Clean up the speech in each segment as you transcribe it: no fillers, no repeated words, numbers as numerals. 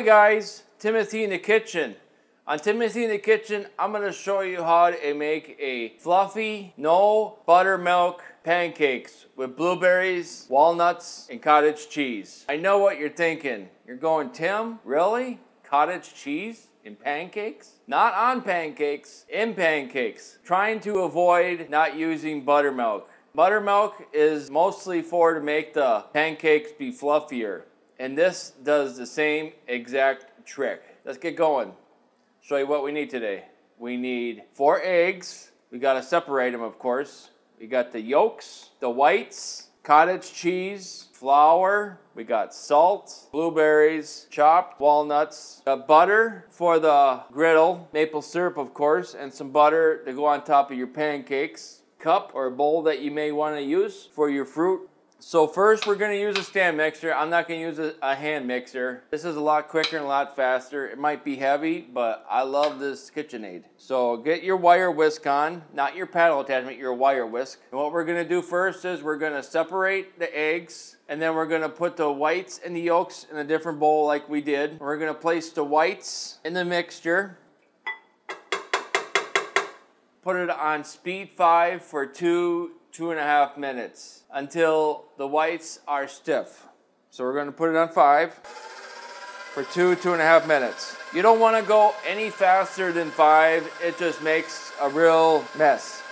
guys, Timothy in the Kitchen. On Timothy in the Kitchen, I'm going to show you how to make a fluffy, no buttermilk pancakes with blueberries, walnuts, and cottage cheese. I know what you're thinking. You're going, Tim, really? Cottage cheese in pancakes? Not on pancakes, in pancakes. Trying to avoid not using buttermilk. Buttermilk is mostly to make the pancakes be fluffier. And this does the same exact trick. Let's get going. Show you what we need today. We need 4 eggs. We got to separate them, of course. We got the yolks, the whites, cottage cheese, flour. We got salt, blueberries, chopped walnuts, butter for the griddle, maple syrup, of course, and some butter to go on top of your pancakes. Cup or bowl that you may want to use for your fruit. So first we're going to use a stand mixer. I'm not going to use a hand mixer. This is a lot quicker and a lot faster. It might be heavy, but I love this KitchenAid. So get your wire whisk on, not your paddle attachment, your wire whisk. And what we're going to do first is we're going to separate the eggs, and then we're going to put the whites and the yolks in a different bowl like we did. We're going to place the whites in the mixture. Put it on speed 5 for 2.5 minutes until the whites are stiff. So we're going to put it on 5 for 2.5 minutes. You don't want to go any faster than 5. It just makes a real mess.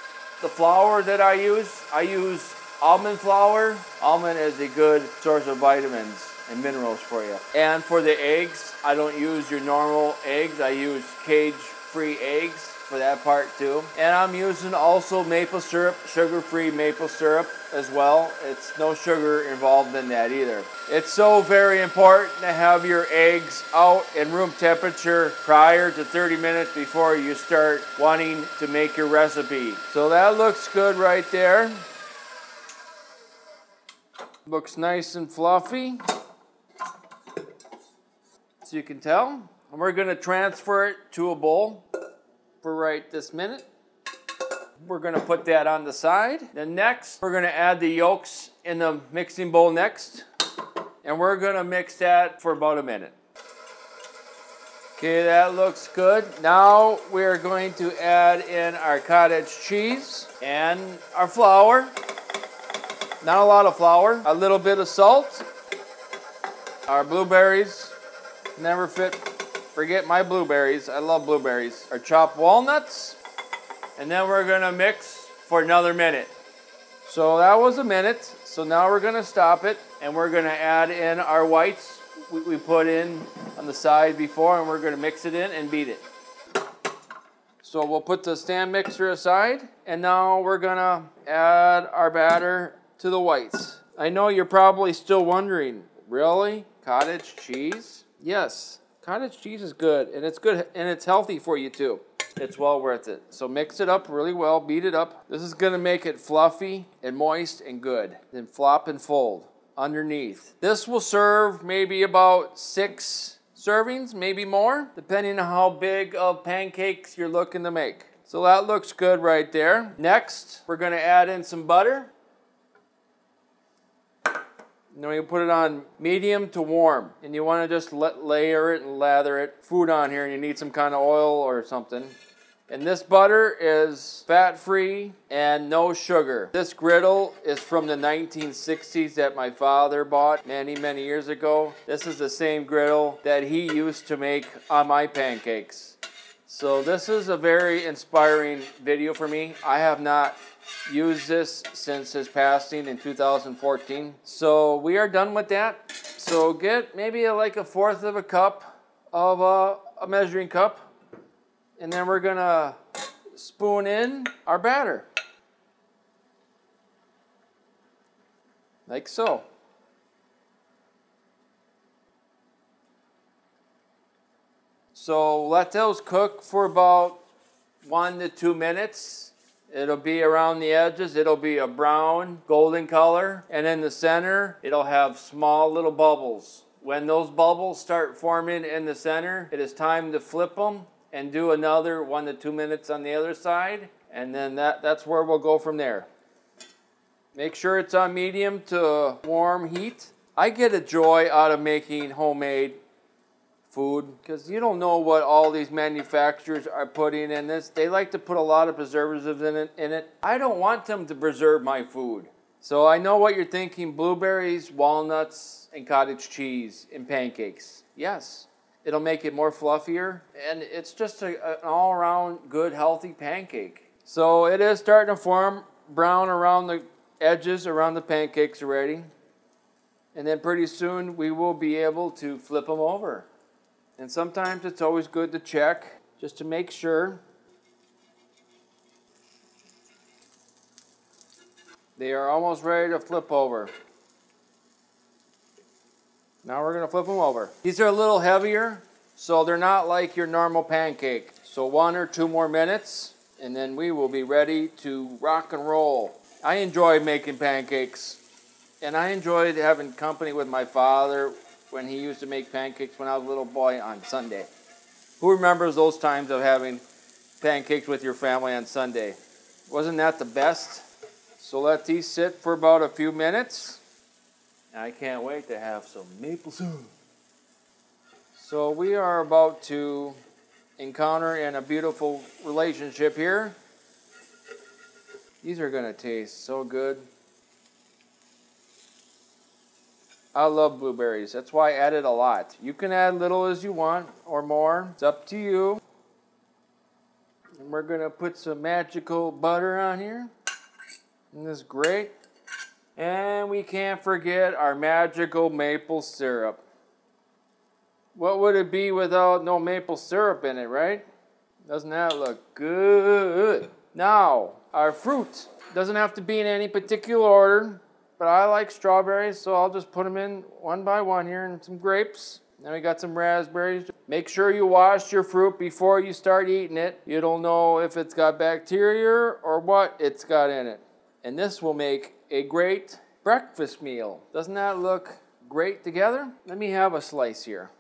The flour that I use almond flour. Almond is a good source of vitamins and minerals for you. And for the eggs, I don't use your normal eggs. I use cage-free eggs for that part too. And I'm using also maple syrup, sugar-free maple syrup as well. It's no sugar involved in that either. It's so very important to have your eggs out in room temperature prior to 30 minutes before you start wanting to make your recipe. So that looks good right there. Looks nice and fluffy, so you can tell. And we're going to transfer it to a bowl for right this minute. We're going to put that on the side. Then next, we're going to add the yolks in the mixing bowl next. And we're going to mix that for about a minute. Okay, that looks good. Now we're going to add in our cottage cheese and our flour. Not a lot of flour. A little bit of salt. Our blueberries. Never forget my blueberries. I love blueberries. Our chopped walnuts. And then we're going to mix for another minute. So that was a minute. So now we're going to stop it. And we're going to add in our whites we put in on the side before. And we're going to mix it in and beat it. So we'll put the stand mixer aside. And now we're going to add our batter to the whites. I know you're probably still wondering, really? Cottage cheese? Yes. Cottage cheese is good, and it's healthy for you too. It's well worth it. So mix it up really well, beat it up. This is gonna make it fluffy and moist and good. Then flop and fold underneath. This will serve maybe about 6 servings, maybe more, depending on how big of pancakes you're looking to make. So that looks good right there. Next, we're gonna add in some butter. Then you put it on medium to warm. And you want to just layer it and lather it. Food on here and you need some kind of oil or something. And this butter is fat-free and no sugar. This griddle is from the 1960s that my father bought many, many years ago. This is the same griddle that he used to make on my pancakes. So this is a very inspiring video for me. I have not used this since his passing in 2014. So we are done with that. So get maybe like 1/4 of a cup of a measuring cup. And then we're going to spoon in our batter. Like so. So let those cook for about 1 to 2 minutes. It'll be around the edges. It'll be a brown, golden color. And in the center, it'll have small little bubbles. When those bubbles start forming in the center, it is time to flip them and do another 1 to 2 minutes on the other side. And then that's where we'll go from there. Make sure it's on medium to warm heat. I get a joy out of making homemade food, because you don't know what all these manufacturers are putting in this. They like to put a lot of preservatives in it. I don't want them to preserve my food. So I know what you're thinking, blueberries, walnuts, and cottage cheese in pancakes. Yes, it'll make it more fluffier, and it's just an all-around good, healthy pancake. So it is starting to form brown around the edges, around the pancakes already. And then pretty soon we will be able to flip them over. And sometimes it's always good to check just to make sure they are almost ready to flip over. Now we're going to flip them over. These are a little heavier, so they're not like your normal pancake. So 1 or 2 more minutes, and then we will be ready to rock and roll. I enjoy making pancakes, and I enjoyed having company with my father when he used to make pancakes when I was a little boy on Sunday. Who remembers those times of having pancakes with your family on Sunday? Wasn't that the best? So let these sit for about a few minutes. I can't wait to have some maple syrup. So we are about to encounter in a beautiful relationship here. These are going to taste so good. I love blueberries. That's why I added a lot. You can add little as you want or more. It's up to you. And we're going to put some magical butter on here. Isn't this great? And we can't forget our magical maple syrup. What would it be without no maple syrup in it, right? Doesn't that look good? Now, our fruit doesn't have to be in any particular order. But I like strawberries, so I'll just put them in one by one here, and some grapes. Then we got some raspberries. Make sure you wash your fruit before you start eating it. You don't know if it's got bacteria or what it's got in it. And this will make a great breakfast meal. Doesn't that look great together? Let me have a slice here.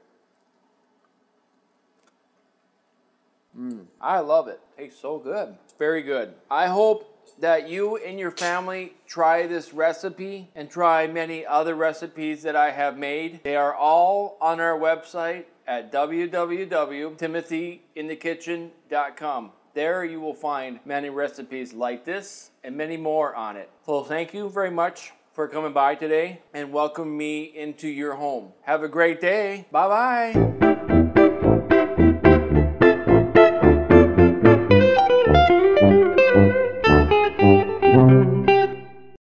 I love it. Tastes so good. It's very good. I hope that you and your family try this recipe and try many other recipes that I have made. They are all on our website at www.timothyinthekitchen.com. There you will find many recipes like this and many more on it. So thank you very much for coming by today and welcoming me into your home. Have a great day. Bye-bye.